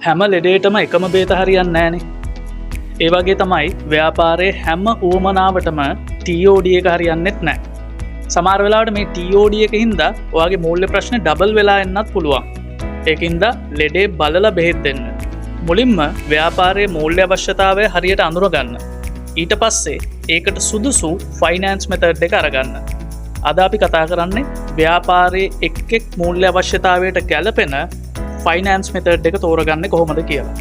හැම ලෙඩේටම එකම බේත හරියන්න නෑනේ. ඒ වගේ තමයි ව්‍යාපාරයේ හැම ඌමනාවටම TOD එක හරියන්නෙත් නෑ. සමහර වෙලාවට මේ TOD එක හින්දා ඔයාගේ මූල්‍ය ප්‍රශ්න ඩබල් වෙලා එන්නත් පුළුවන්. ඒකින්ද ලෙඩේ බලලා බෙහෙත් දෙන්න. මුලින්ම ව්‍යාපාරයේ මූල්‍ය අවශ්‍යතාවය හරියට අඳුරගන්න. ඊට පස්සේ ඒකට සුදුසු ෆයිනෑන්ස් මෙතඩ් එක අරගන්න. අද අපි කතා කරන්නේ ව්‍යාපාරයේ එක් මූල්‍ය අවශ්‍යතාවයට ගැලපෙන ෆයිනෑන්ස් මෙතඩ් එක තෝරගන්න කොහොමද කියලා.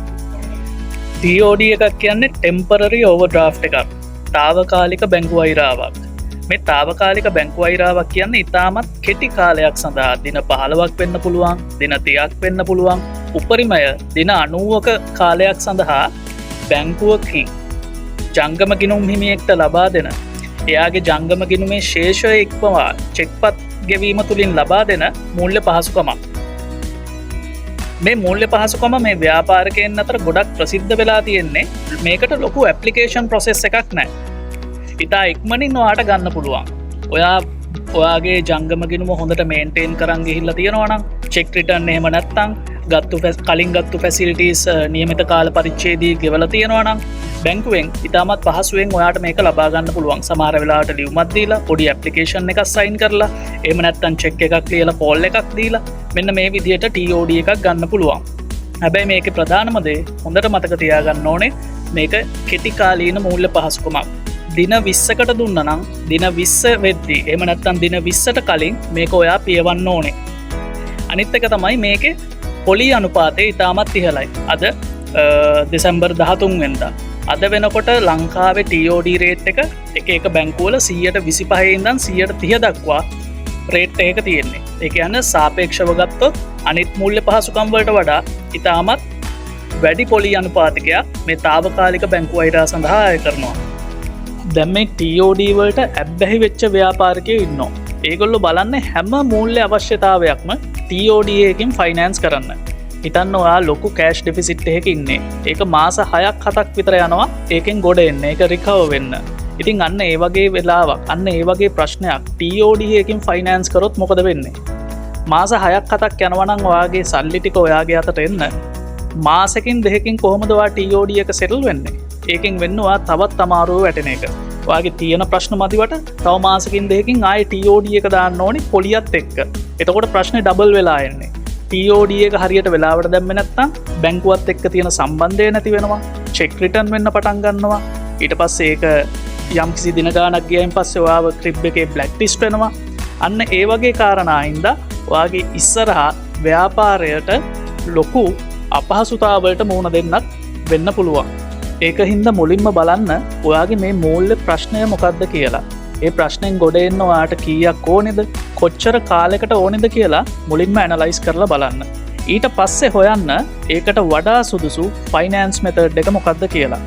TOD එකක් කියන්නේ ටෙම්පරරි ඕවර්ඩ්‍රාෆ්ට් එකක්. තාවකාලික බැංකු වෛරාවක්. මේ තාවකාලික බැංකු වෛරාවක් කියන්නේ ඉතාමත් කෙටි කාලයක් සඳහා දින 15ක් වෙන්න පුළුවන්, දින 30ක් වෙන්න පුළුවන්, උපරිමය දින 90ක කාලයක් සඳහා බැංකුවකින් ජංගම ගිණුම් හිමියෙක්ට ලබා දෙන එයාගේ ජංගම ගිණුමේ ශේෂය ඉක්මවා චෙක්පත් ගෙවීම තුළින් ලබා දෙන මූල්‍ය පහසුකමක්. මේ මූල්‍ය පහසුකම මේ ව්‍යාපාරිකයන් අතර ගොඩක් ප්‍රසිද්ධ වෙලා තියෙන්නේ මේකට ලොකු ඇප්ලිකේෂන් ප්‍රොසෙස් එකක් නෑ. ඉතා ඉක්මනින් ඔයාට ගන්න පුළුවන්. ඔයාගේ ජංගම ගිණුම හොඳට මේන්ටේන් කරන් ගිහිල්ලා තියෙනවනම් චෙක් රිටර්න් එහෙම නැත්තම් කලින් ගත්තු ෆැසිලිටීස් නියමිත කාල පරිච්ඡේදයේ ගෙවලා තියෙනවනම් බැංකුවෙන් ඉතාමත් පහසුවෙන් ඔයාට මේක ලබා ගන්න පුළුවන්. සමහර වෙලාවට ලියුමක් දීලා පොඩි ඇප්ලිකේෂන් එකක් සයින් කරලා එහෙම නැත්තම් චෙක් එකක් ලියලා පෝල් එකක් දීලා මෙන්න මේ විදිහට TOD එකක් ගන්න පුළුවන්. හැබැයි මේකේ ප්‍රධානම දේ හොඳට මතක තියාගන්න ඕනේ මේක කෙටි කාලීන මූල්‍ය පහසුකමක්. දින 20කට දුන්න නම් දින 20 වෙද්දී එහෙම නැත්තම් දින 20ට කලින් මේක ඔයා පියවන්න ඕනේ. අනිත් එක තමයි මේකේ පොලි අනුපාතය ඉතාමත් ඉහළයි. අද දෙසැම්බර් 13 වෙනිදා අද වෙනකොට ලංකාවේ TOD රේට් එක බැංකුවල 125 ඉඳන් 130 දක්වා රේට් එක තියෙන්නේ. ඒ කියන්නේ සාපේක්ෂව ගත්තොත් අනිත් මූල්‍ය පහසුකම් වලට වඩා ඉතාමත් වැඩි පොලි අනුපාතිකයක් මේ තාවකාලික බැංකු වෛරා සඳහා අය කරනවා. දැන් මේ TOD වලට ඇබ්බැහි වෙච්ච ව්‍යාපාරිකයෝ ඉන්නවා. ඒගොල්ලෝ බලන්නේ හැම මූල්‍ය අවශ්‍යතාවයක්ම TOD එකකින් ෆයිනෑන්ස් කරන්න. හිතන්න ඔයා ලොකු කෑෂ් ඩෙෆිසිට් එකක ඉන්නේ. ඒක මාස 6ක් 7ක් විතර යනවා ඒකෙන් ගොඩ එන්න. ඒක රිකවර් වෙන්න. ඉතින් අන්න ඒ වගේ වෙලාවක්, අන්න ඒ වගේ ප්‍රශ්නයක් TOD එකකින් ෆයිනෑන්ස් කරොත් මොකද වෙන්නේ? මාස 6ක් 7ක් යනවා නම් ඔයාගේ සල්ලි ටික ඔයාගේ අතට එන්න මාසෙකින් දෙකකින් කොහොමද ඔයා TOD එක සෙටල් වෙන්නේ? ඒකෙන් වෙන්න ඔයා තවත් අමාරුව වැටෙන එක. ඔයාගේ තියෙන ප්‍රශ්න මදිවට තව මාසකින් දෙකකින් ආයේ TOD එක දාන්න ඕනි පොලියත් එක්ක. එතකොට ප්‍රශ්නේ ඩබල් වෙලා එන්නේ. TOD එක හරියට වෙලාවට දැම්මේ නැත්නම් බැංකුවත් එක්ක තියෙන සම්බන්ධය නැති වෙනවා. චෙක් රිටර්න් වෙන්න පටන් ගන්නවා. ඊට පස්සේ ඒක යම්කිසි දින ගාණක් ගියයින් පස්සේ ඔයාව ක්‍රිබ් එකේ බ්ලැක් ලිස්ට් වෙනවා. අන්න ඒ වගේ කාරණා හින්දා ඔයාගේ ඉස්සරහා ව්‍යාපාරයට ලොකු අපහසුතාවලට මුහුණ දෙන්නත් වෙන්න පුළුවන්. ඒක හින්දා මුලින්ම බලන්න ඔයාගේ මේ මූල්‍ය ප්‍රශ්නය මොකක්ද කියලා. ඒ ප්‍රශ්නෙන් ගොඩ එන්න ඔයාට කීයක් ඕනේද, කොච්චර කාලයකට ඕනේද කියලා මුලින්ම ඇනලයිස් කරලා බලන්න. ඊට පස්සේ හොයන්න ඒකට වඩා සුදුසු ෆයිනෑන්ස් මෙතඩ් එක මොකක්ද කියලා.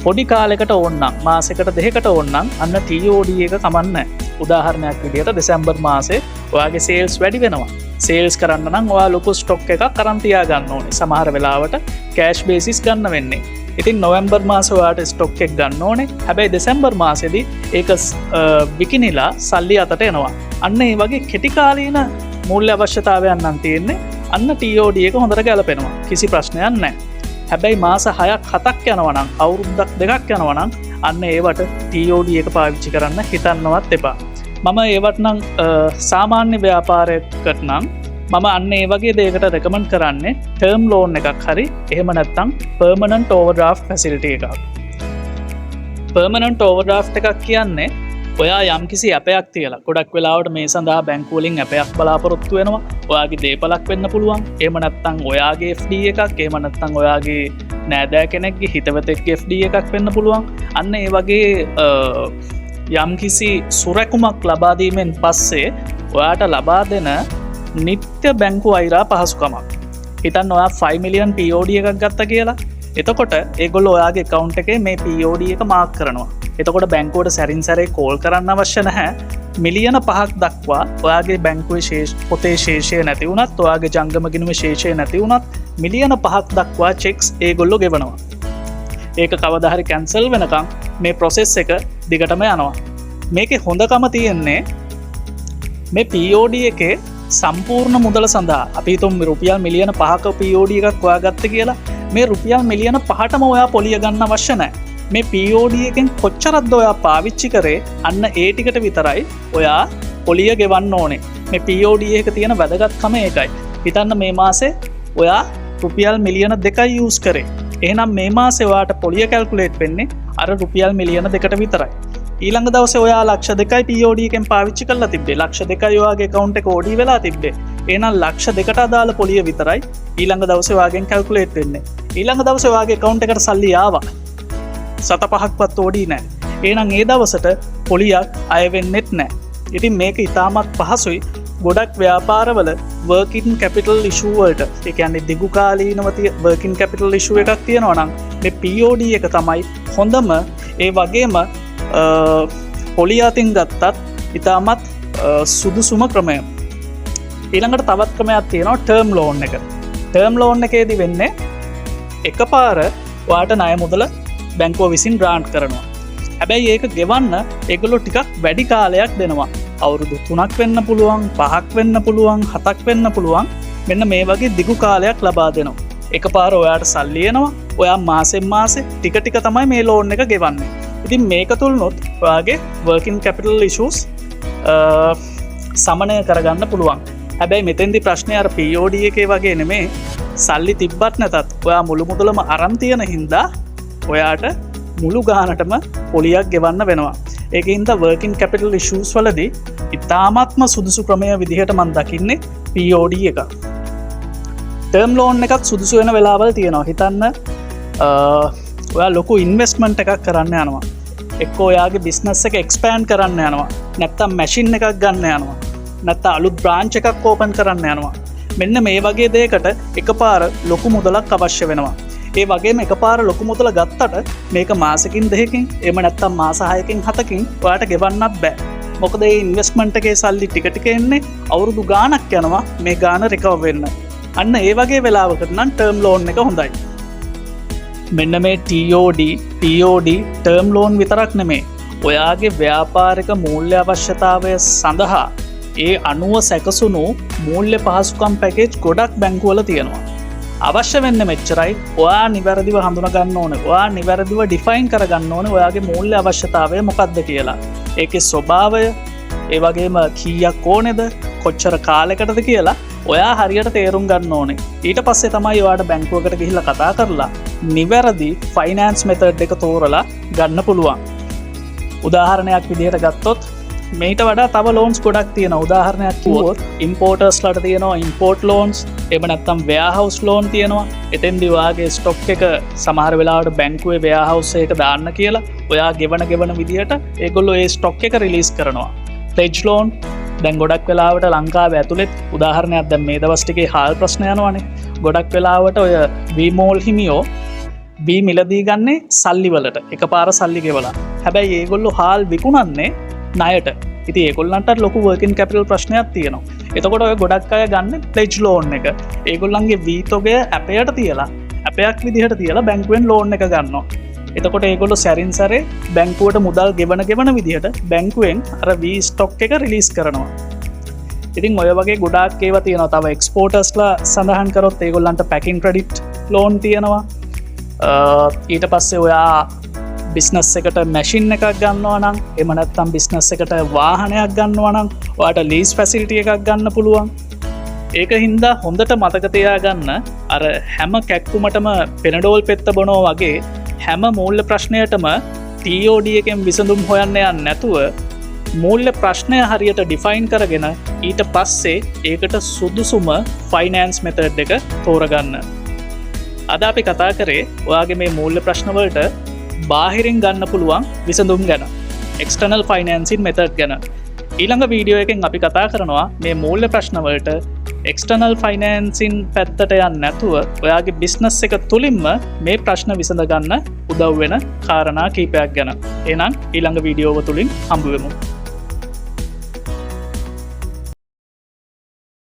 පොඩි කාලයකට ඕනනම්, මාසෙකට දෙකකට ඕනනම් අන්න TOD එක කමන්නේ. උදාහරණයක් විදිහට දෙසැම්බර් මාසේ ඔයාගේ සේල්ස් වැඩි වෙනවා. සේල්ස් කරන්න නම් ඔයා ලොකු ස්ටොක් එකක් අරන් තියා ගන්න ඕනේ. සමහර වෙලාවට කෑෂ් බේසිස් ගන්න වෙන්නේ. ඉතින් නොවැම්බර් මාස ඔයාට ස්ටොක් එක ගන්න ඕනේ. හැබැයි දෙසැම්බර් මාසෙදී ඒක විකිනිලා සල්ලි අතට එනවා. අන්න ඒ වගේ කෙටි කාලීන මූල්‍ය අවශ්‍යතාවයන් නම් තියෙන්නේ. අන්න TOD එක හොඳට ගැලපෙනවා. කිසි ප්‍රශ්නයක් නැහැ. හැබැයි මාස 6ක් 7ක් යනවා නම්, අවුරුද්දක් 2ක් යනවා නම් අන්න ඒවට TOD එක පාවිච්චි කරන්න හිතන්නවත් එපා. මම ඒවට නම් සාමාන්‍ය ව්‍යාපාරයකට නම් මම අන්න ඒ වගේ දෙයකට රෙකමන්ඩ් කරන්නේ ටර්ම් ලෝන් එකක් හරි එහෙම නැත්නම් පර්මනන්ට් ඕවර්ඩ්‍රාෆ්ට් ෆැසිලිටි එකක්. පර්මනන්ට් ඕවර්ඩ්‍රාෆ්ට් එකක් කියන්නේ ඔයා යම්කිසි ඇපයක් තියලා ගොඩක් වෙලාවට මේ සඳහා බැංකුව වලින් ඇපයක් බලාපොරොත්තු වෙනවා. ඔයාගේ දේපලක් වෙන්න පුළුවන්. එහෙම නැත්නම් ඔයාගේ FD එකක්, එහෙම නැත්නම් ඔයාගේ නෑදෑ කෙනෙක්ගේ හිතවතෙක්ගේ FD එකක් වෙන්න පුළුවන්. අන්න ඒ වගේ යම්කිසි සුරැකුමක් ලබා දීමෙන් පස්සේ ඔයාට ලබා දෙන නිත්‍ය බැංකු වෛරා පහසුකමක්. හිතන්න ඔයා 5 මිලියන් TOD එකක් ගත්ත කියලා. එතකොට ඒගොල්ලෝ ඔයාගේ account එකේ මේ TOD එක මාක් කරනවා. එතකොට බැංකුවට සැරින් සැරේ කෝල් කරන්න අවශ්‍ය නැහැ. මිලියන 5ක් දක්වා ඔයාගේ බැංකුවේ පොතේ ශේෂය නැති වුණත්, ඔයාගේ ජංගම ගිණුමේ ශේෂය නැති වුණත් මිලියන 5ක් දක්වා චෙක්ස් ඒගොල්ලෝ ගෙවනවා. ඒක කවදා හරි කැන්සල් වෙනකම් මේ ප්‍රොසෙස් එක දිගටම යනවා. මේකේ හොඳකම තියෙන්නේ මේ TOD එකේ සම්පූර්ණ මුදල සඳහා අපි තුම් රුපියල් මිලියන 5ක POD එකක් හොයාගත්ත කියලා මේ රුපියල් මිලියන 5ටම ඔයා පොලිය ගන්න අවශ්‍ය නැහැ. මේ POD එකෙන් කොච්චරක්ද ඔයා පාවිච්චි කරේ අන්න ඒ ටිකට විතරයි ඔයා පොලිය ගෙවන්න ඕනේ. මේ POD එක තියෙන වැදගත්කම ඒකයි. හිතන්න මේ මාසේ ඔයා රුපියල් මිලියන 2යි යූස් කරේ. එහෙනම් මේ මාසේ ඔයාට පොලිය කැල්කුලේට් වෙන්නේ අර රුපියල් මිලියන 2කට විතරයි. ඊළඟ දවසේ ඔයා ලක්ෂ 2යි POD එකෙන් පාවිච්චි කරලා තිබ්බේ. ලක්ෂ 2යි ඔයාගේ account එක OD වෙලා තිබ්බේ. එහෙනම් ලක්ෂ 2කට අදාළ පොලිය විතරයි ඊළඟ දවසේ ඔයාගෙන් කැල්කුලේට් වෙන්නේ. ඊළඟ දවසේ ඔයාගේ account එකට සල්ලි ආවා. සත 5ක්වත් OD නැහැ. එහෙනම් ඒ දවසට පොලියක් අය වෙන්නෙත් නැහැ. ඉතින් මේක ඉතාමත් පහසුයි. ගොඩක් ව්‍යාපාරවල working capital issue වලට, ඒ කියන්නේ දිගු කාලීනව working capital issue එකක් තියෙනවා නම් මේ POD එක තමයි හොඳම. ඒ වගේම පොලිය අතින් ගත්තත් ඉතාමත් සුදුසුම ක්‍රමය. ඊළඟට තවත් ක්‍රමයක් තියෙනවා ටර්ම් ලෝන් එක. ටර්ම් ලෝන් එකේදී වෙන්නේ එකපාර ඔයාට ණය මුදල බැංකුව විසින් ග්‍රාන්ට් කරනවා. හැබැයි ඒක ගෙවන්න ඒගොල්ලෝ ටිකක් වැඩි කාලයක් දෙනවා. අවුරුදු 3ක් වෙන්න පුළුවන්, 5ක් වෙන්න පුළුවන්, 7ක් වෙන්න පුළුවන්. මෙන්න මේ වගේ දිගු කාලයක් ලබා දෙනවා. එකපාර ඔයාට සල්ලි එනවා. ඔයා මාසෙන් මාසේ ටික ටික තමයි මේ ලෝන් එක ගෙවන්නේ. ඉතින් මේක තුලනොත් ඔයාගේ working capital issues සමනය කරගන්න පුළුවන්. හැබැයි මෙතෙන්දි ප්‍රශ්නේ අර POD එකේ වගේ නෙමේ. සල්ලි තිබ්බත් නැතත් ඔයා මුළු මුදලම අරන් තියෙන හින්දා ඔයාට මුළු ගානටම පොලියක් ගෙවන්න වෙනවා. ඒකින්ද working capital issues වලදී ඉතාමත්ම සුදුසු ක්‍රමය විදිහට මම දකින්නේ POD එක. ටර්ම් ලෝන් එකක් සුදුසු වෙන වෙලාවල් තියෙනවා. හිතන්න ඔයා ලොකු ඉන්වෙස්ට්මන්ට් එකක් කරන්න යනවා. එක්කෝ ඔයාගේ බිස්නස් එක එක්ස්පෑන්ඩ් කරන්න යනවා. නැත්තම් මැෂින් එකක් ගන්න යනවා. නැත්තම් අලුත් බ්‍රාන්ච් එකක් ඕපන් කරන්න යනවා. මෙන්න මේ වගේ දෙයකට එකපාර ලොකු මුදලක් අවශ්‍ය වෙනවා. ඒ වගේම එකපාර ලොකු මුදල ගත්තට මේක මාසකින් දෙකකින් එහෙම නැත්තම් මාස 6කින් 7කින් ඔයාට ගෙවන්නත් බෑ. මොකද මේ ඉන්වෙස්ට්මන්ට් එකේ සල්ලි ටික ටික එන්නේ අවුරුදු ගාණක් යනවා මේ ගාණ රිකවර් වෙන්න. අන්න ඒ වගේ වෙලාවකට නම් ටර්ම් ලෝන් එක හොඳයි. මෙන්න මේ TOD, POD ටර්ම් ලෝන් විතරක් නෙමේ. ඔයාගේ ව්‍යාපාරික මූල්‍ය අවශ්‍යතාවය සඳහා ඒ අනුව සැකසුණු මූල්‍ය පහසුකම් පැකේජ් ගොඩක් බැංකුවල තියෙනවා. අවශ්‍ය වෙන්න මෙච්චරයි. ඔයා නිවැරදිව හඳුන ගන්න ඕනේ. ඔයා නිවැරදිව ඩිෆයින් කරගන්න ඕනේ ඔයාගේ මූල්‍ය අවශ්‍යතාවය මොකක්ද කියලා. ඒකේ ස්වභාවය, ඒ වගේම කීයක් ඕනේද, කොච්චර කාලයකටද කියලා ඔයා හරියට තේරුම් ගන්න ඕනේ. ඊට පස්සේ තමයි ඔයාට බැංකුවකට ගිහිල්ලා කතා කරලා නිවැරදි ෆයිනෑන්ස් මෙතඩ් එක තෝරලා ගන්න පුළුවන්. උදාහරණයක් විදිහට ගත්තොත් මේට වඩා තව ලෝන්ස් ගොඩක් තියෙනවා. උදාහරණයක් කිව්වොත් ඉම්පෝටර්ස්ලාට තියෙනවා ඉම්පෝර්ට් ලෝන්ස්, එහෙම නැත්නම් වෙයාහවුස් ලෝන් තියෙනවා. එතෙන්දී ඔයාගේ ස්ටොක් එක සමහර වෙලාවට බැංකුවේ වෙයාහවුස් එක දාන්න කියලා ඔයා ගෙවන විදිහට ඒගොල්ලෝ ඒ ස්ටොක් එක රිලීස් කරනවා. ප්ලෙජ් ලෝන් දැන් ගොඩක් වෙලාවට ලංකාවේ ඇතුළෙත් උදාහරණයක් දැන් මේ දවස් ටිකේ හාල් ප්‍රශ්න යනවානේ. ගොඩක් වෙලාවට ඔය වීමෝල් හිමියෝ බී මිලදී ගන්නේ සල්ලි වලට. එකපාර සල්ලි ගෙවලා. හැබැයි ඒගොල්ලෝ හාල් විකුණන්නේ ණයට. ඉතින් ඒගොල්ලන්ට ලොකු working capital ප්‍රශ්නයක් තියෙනවා. එතකොට ඔය ගොඩක් අය ගන්න pledge loan එක. ඒගොල්ලන්ගේ වීතොගය ඇපයට තියලා, ඇපයක් විදිහට තියලා බැංකුවෙන් ලෝන් එක ගන්නවා. එතකොට ඒගොල්ලෝ සැරින් සැරේ බැංකුවට මුදල් ගෙවන විදිහට බැංකුවෙන් අර වී ස්ටොක් එක රිලීස් කරනවා. ඉතින් ඔය වගේ ගොඩාක් ඒවා තියෙනවා. තව එක්ස්පෝර්ටර්ස්ලා සඳහන් කරොත් ඒගොල්ලන්ට පැකින් ක්‍රෙඩිට් ලෝන් තියෙනවා. ඊට පස්සේ ඔයා බිස්නස් එකට මැෂින් එකක් ගන්නවා නම්, එහෙම නැත්නම් බිස්නස් එකට වාහනයක් ගන්නවා නම් ඔයාට ලීස් ෆැසිලිටි එකක් ගන්න පුළුවන්. ඒක හින්දා හොඳට මතක තියාගන්න අර හැම කැක්කුමටම පෙනඩෝල් පෙත්ත බොනෝ වගේ හැම මූල්‍ය ප්‍රශ්නයටම TOD එකෙන් විසඳුම් හොයන්න යන්නේ නැතුව මූල්‍ය ප්‍රශ්නය හරියට ඩිෆයින් කරගෙන ඊට පස්සේ ඒකට සුදුසුම ෆයිනෑන්ස් මෙතඩ් එක තෝරගන්න. අද අපි කතා කරේ ඔයාගේ මේ මූල්‍ය ප්‍රශ්නවලට බාහිරින් ගන්න පුළුවන් විසඳුම් ගැන, එක්ස්ටර්නල් ෆයිනෑන්සින් මෙතඩ් ගැන. ඊළඟ වීඩියෝ එකෙන් අපි කතා කරනවා මේ මූල්‍ය ප්‍රශ්නවලට එක්ස්ටර්නල් ෆයිනෑන්සින් පැත්තට යන්න නැතුව ඔයාගේ බිස්නස් එක තුළින්ම මේ ප්‍රශ්න විසඳ ගන්න උදව් වෙන කාරණා කීපයක් ගැන. එහෙනම් ඊළඟ වීඩියෝව තුලින් හම්බ වෙමු.